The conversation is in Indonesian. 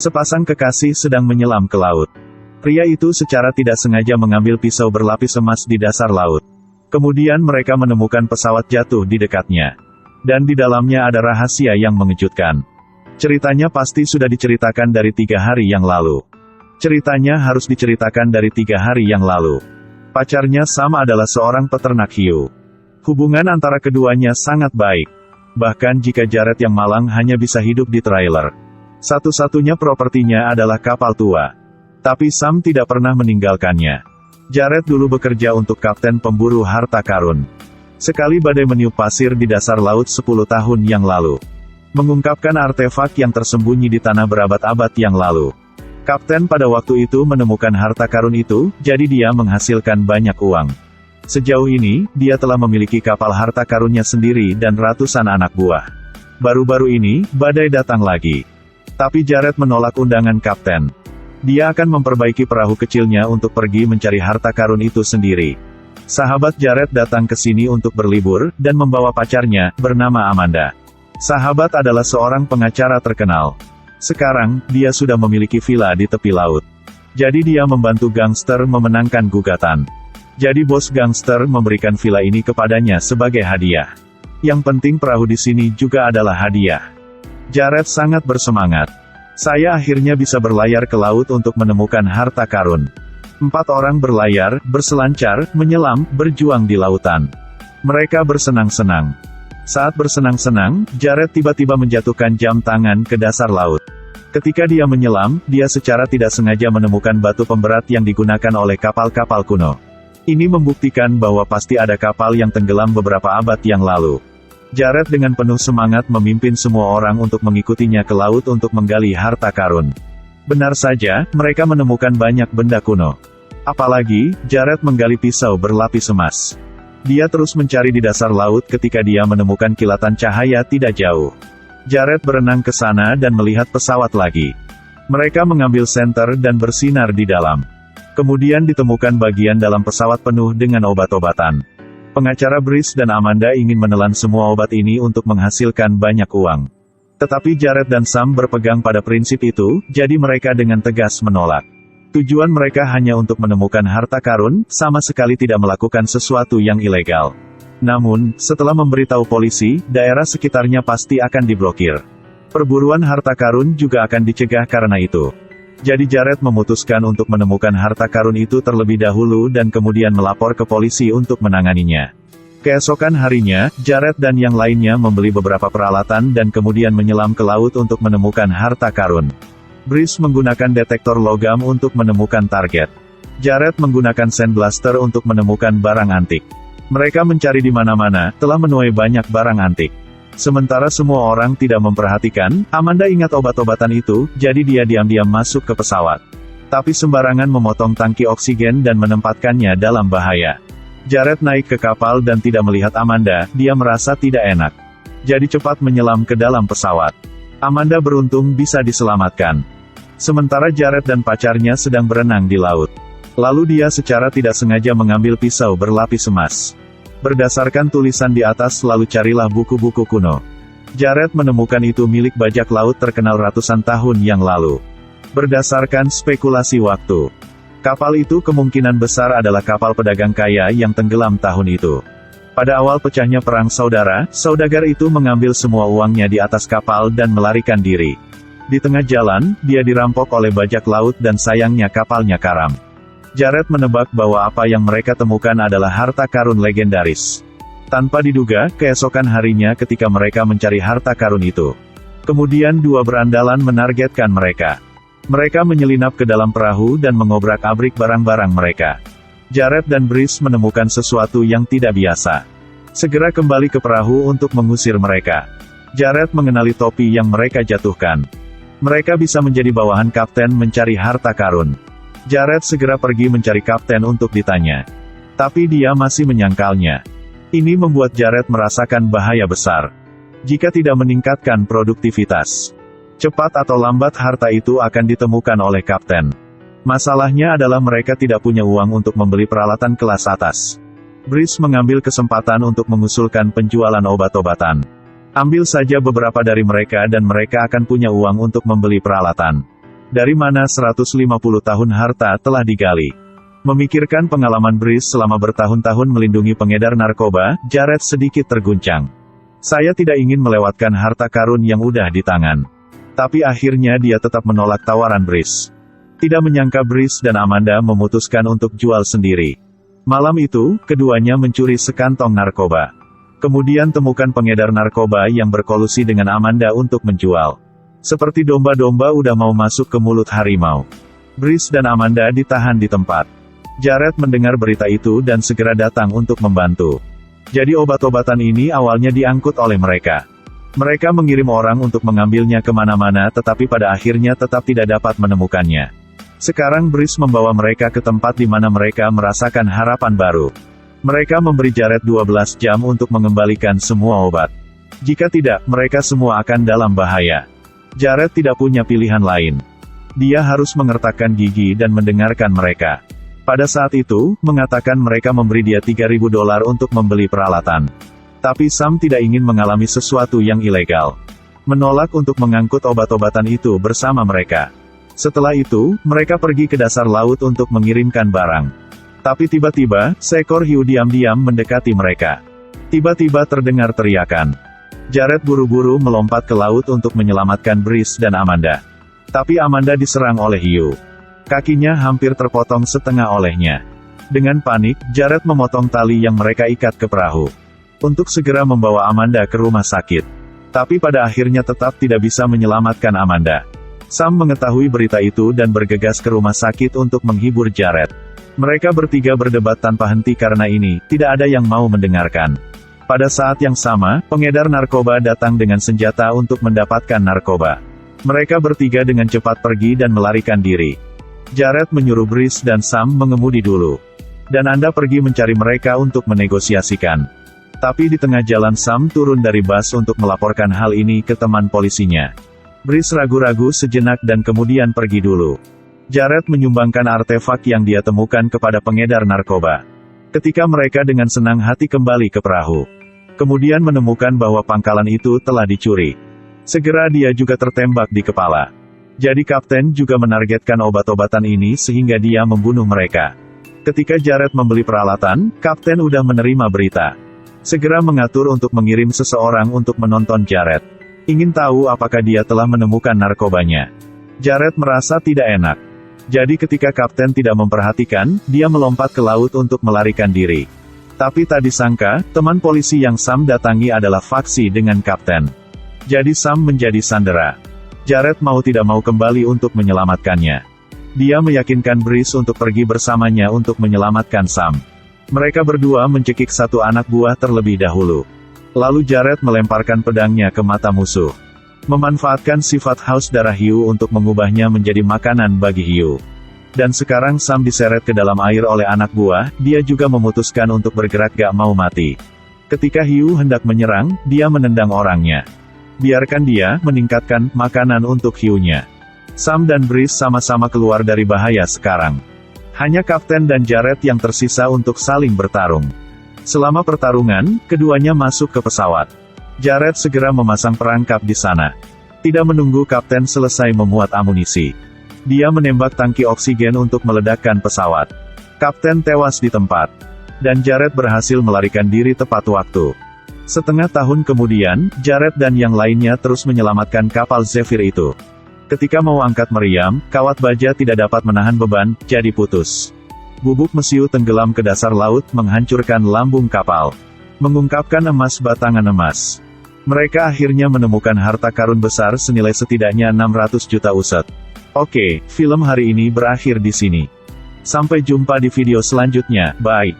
Sepasang kekasih sedang menyelam ke laut. Pria itu secara tidak sengaja mengambil pisau berlapis emas di dasar laut. Kemudian mereka menemukan pesawat jatuh di dekatnya. Dan di dalamnya ada rahasia yang mengejutkan. Ceritanya pasti sudah diceritakan dari 3 hari yang lalu. Ceritanya harus diceritakan dari 3 hari yang lalu. Pacarnya Sam adalah seorang peternak hiu. Hubungan antara keduanya sangat baik. Bahkan jika Jared yang malang hanya bisa hidup di trailer. Satu-satunya propertinya adalah kapal tua. Tapi Sam tidak pernah meninggalkannya. Jared dulu bekerja untuk kapten pemburu harta karun. Sekali badai meniup pasir di dasar laut 10 tahun yang lalu. Mengungkapkan artefak yang tersembunyi di tanah berabad-abad yang lalu. Kapten pada waktu itu menemukan harta karun itu, jadi dia menghasilkan banyak uang. Sejauh ini, dia telah memiliki kapal harta karunnya sendiri dan ratusan anak buah. Baru-baru ini, badai datang lagi. Tapi Jared menolak undangan kapten. Dia akan memperbaiki perahu kecilnya untuk pergi mencari harta karun itu sendiri. Sahabat Jared datang ke sini untuk berlibur, dan membawa pacarnya, bernama Amanda. Sahabat adalah seorang pengacara terkenal. Sekarang, dia sudah memiliki villa di tepi laut. Jadi dia membantu gangster memenangkan gugatan. Jadi bos gangster memberikan villa ini kepadanya sebagai hadiah. Yang penting perahu di sini juga adalah hadiah. Jared sangat bersemangat. Saya akhirnya bisa berlayar ke laut untuk menemukan harta karun. 4 orang berlayar, berselancar, menyelam, berjuang di lautan. Mereka bersenang-senang. Saat bersenang-senang, Jared tiba-tiba menjatuhkan jam tangan ke dasar laut. Ketika dia menyelam, dia secara tidak sengaja menemukan batu pemberat yang digunakan oleh kapal-kapal kuno. Ini membuktikan bahwa pasti ada kapal yang tenggelam beberapa abad yang lalu. Jared dengan penuh semangat memimpin semua orang untuk mengikutinya ke laut untuk menggali harta karun. Benar saja, mereka menemukan banyak benda kuno. Apalagi, Jared menggali pisau berlapis emas. Dia terus mencari di dasar laut ketika dia menemukan kilatan cahaya tidak jauh. Jared berenang ke sana dan melihat pesawat lagi. Mereka mengambil senter dan bersinar di dalam. Kemudian ditemukan bagian dalam pesawat penuh dengan obat-obatan. Pengacara Brice dan Amanda ingin menelan semua obat ini untuk menghasilkan banyak uang. Tetapi Jared dan Sam berpegang pada prinsip itu, jadi mereka dengan tegas menolak. Tujuan mereka hanya untuk menemukan harta karun, sama sekali tidak melakukan sesuatu yang ilegal. Namun, setelah memberitahu polisi, daerah sekitarnya pasti akan diblokir. Perburuan harta karun juga akan dicegah karena itu. Jadi Jared memutuskan untuk menemukan harta karun itu terlebih dahulu dan kemudian melapor ke polisi untuk menanganinya. Keesokan harinya, Jared dan yang lainnya membeli beberapa peralatan dan kemudian menyelam ke laut untuk menemukan harta karun. Brice menggunakan detektor logam untuk menemukan target. Jared menggunakan sandblaster untuk menemukan barang antik. Mereka mencari di mana-mana, telah menuai banyak barang antik. Sementara semua orang tidak memperhatikan, Amanda ingat obat-obatan itu, jadi dia diam-diam masuk ke pesawat. Tapi sembarangan memotong tangki oksigen dan menempatkannya dalam bahaya. Jared naik ke kapal dan tidak melihat Amanda, dia merasa tidak enak. Jadi cepat menyelam ke dalam pesawat. Amanda beruntung bisa diselamatkan. Sementara Jared dan pacarnya sedang berenang di laut. Lalu dia secara tidak sengaja mengambil pisau berlapis emas. Berdasarkan tulisan di atas lalu carilah buku-buku kuno. Jared menemukan itu milik bajak laut terkenal ratusan tahun yang lalu. Berdasarkan spekulasi waktu, kapal itu kemungkinan besar adalah kapal pedagang kaya yang tenggelam tahun itu. Pada awal pecahnya perang saudara, saudagar itu mengambil semua uangnya di atas kapal dan melarikan diri. Di tengah jalan, dia dirampok oleh bajak laut dan sayangnya kapalnya karam. Jared menebak bahwa apa yang mereka temukan adalah harta karun legendaris. Tanpa diduga, keesokan harinya ketika mereka mencari harta karun itu. Kemudian 2 berandalan menargetkan mereka. Mereka menyelinap ke dalam perahu dan mengobrak-abrik barang-barang mereka. Jared dan Brice menemukan sesuatu yang tidak biasa. Segera kembali ke perahu untuk mengusir mereka. Jared mengenali topi yang mereka jatuhkan. Mereka bisa menjadi bawahan kapten mencari harta karun. Jared segera pergi mencari kapten untuk ditanya. Tapi dia masih menyangkalnya. Ini membuat Jared merasakan bahaya besar. Jika tidak meningkatkan produktivitas, cepat atau lambat harta itu akan ditemukan oleh kapten. Masalahnya adalah mereka tidak punya uang untuk membeli peralatan kelas atas. Brice mengambil kesempatan untuk mengusulkan penjualan obat-obatan. Ambil saja beberapa dari mereka dan mereka akan punya uang untuk membeli peralatan. Dari mana 150 tahun harta telah digali? Memikirkan pengalaman Brice selama bertahun-tahun melindungi pengedar narkoba, Jared sedikit terguncang. Saya tidak ingin melewatkan harta karun yang udah di tangan. Tapi akhirnya dia tetap menolak tawaran Brice. Tidak menyangka Brice dan Amanda memutuskan untuk jual sendiri. Malam itu, keduanya mencuri sekantong narkoba. Kemudian temukan pengedar narkoba yang berkolusi dengan Amanda untuk menjual. Seperti domba-domba udah mau masuk ke mulut harimau. Brice dan Amanda ditahan di tempat. Jared mendengar berita itu dan segera datang untuk membantu. Jadi obat-obatan ini awalnya diangkut oleh mereka. Mereka mengirim orang untuk mengambilnya kemana-mana tetapi pada akhirnya tetap tidak dapat menemukannya. Sekarang Brice membawa mereka ke tempat di mana mereka merasakan harapan baru. Mereka memberi Jared 12 jam untuk mengembalikan semua obat. Jika tidak, mereka semua akan dalam bahaya. Jared tidak punya pilihan lain. Dia harus mengertakkan gigi dan mendengarkan mereka. Pada saat itu, mengatakan mereka memberi dia $3.000 untuk membeli peralatan. Tapi Sam tidak ingin mengalami sesuatu yang ilegal. Menolak untuk mengangkut obat-obatan itu bersama mereka. Setelah itu, mereka pergi ke dasar laut untuk mengirimkan barang. Tapi tiba-tiba, seekor hiu diam-diam mendekati mereka. Tiba-tiba terdengar teriakan. Jared buru-buru melompat ke laut untuk menyelamatkan Brice dan Amanda. Tapi Amanda diserang oleh hiu. Kakinya hampir terpotong setengah olehnya. Dengan panik, Jared memotong tali yang mereka ikat ke perahu. Untuk segera membawa Amanda ke rumah sakit. Tapi pada akhirnya tetap tidak bisa menyelamatkan Amanda. Sam mengetahui berita itu dan bergegas ke rumah sakit untuk menghibur Jared. Mereka bertiga berdebat tanpa henti karena ini, tidak ada yang mau mendengarkan. Pada saat yang sama, pengedar narkoba datang dengan senjata untuk mendapatkan narkoba. Mereka bertiga dengan cepat pergi dan melarikan diri. Jared menyuruh Brice dan Sam mengemudi dulu. Dan Anda pergi mencari mereka untuk menegosiasikan. Tapi di tengah jalan Sam turun dari bus untuk melaporkan hal ini ke teman polisinya. Brice ragu-ragu sejenak dan kemudian pergi dulu. Jared menyumbangkan artefak yang dia temukan kepada pengedar narkoba. Ketika mereka dengan senang hati kembali ke perahu. Kemudian menemukan bahwa pangkalan itu telah dicuri. Segera dia juga tertembak di kepala. Jadi kapten juga menargetkan obat-obatan ini sehingga dia membunuh mereka. Ketika Jared membeli peralatan, kapten udah menerima berita. Segera mengatur untuk mengirim seseorang untuk menonton Jared. Ingin tahu apakah dia telah menemukan narkobanya. Jared merasa tidak enak. Jadi ketika kapten tidak memperhatikan, dia melompat ke laut untuk melarikan diri. Tapi tak disangka, teman polisi yang Sam datangi adalah faksi dengan kapten. Jadi Sam menjadi sandera. Jared mau tidak mau kembali untuk menyelamatkannya. Dia meyakinkan Brice untuk pergi bersamanya untuk menyelamatkan Sam. Mereka berdua mencekik satu anak buah terlebih dahulu. Lalu Jared melemparkan pedangnya ke mata musuh. Memanfaatkan sifat haus darah hiu untuk mengubahnya menjadi makanan bagi hiu. Dan sekarang Sam diseret ke dalam air oleh anak buah, dia juga memutuskan untuk bergerak gak mau mati. Ketika hiu hendak menyerang, dia menendang orangnya. Biarkan dia meningkatkan makanan untuk hiunya. Sam dan Brice sama-sama keluar dari bahaya sekarang. Hanya kapten dan Jared yang tersisa untuk saling bertarung. Selama pertarungan, keduanya masuk ke pesawat. Jared segera memasang perangkap di sana. Tidak menunggu kapten selesai memuat amunisi. Dia menembak tangki oksigen untuk meledakkan pesawat. Kapten tewas di tempat. Dan Jared berhasil melarikan diri tepat waktu. Setengah tahun kemudian, Jared dan yang lainnya terus menyelamatkan kapal Zephyr itu. Ketika mau angkat meriam, kawat baja tidak dapat menahan beban, jadi putus. Bubuk mesiu tenggelam ke dasar laut, menghancurkan lambung kapal. Mengungkapkan emas batangan emas. Mereka akhirnya menemukan harta karun besar senilai setidaknya 600 juta uset. Oke, film hari ini berakhir di sini. Sampai jumpa di video selanjutnya, bye.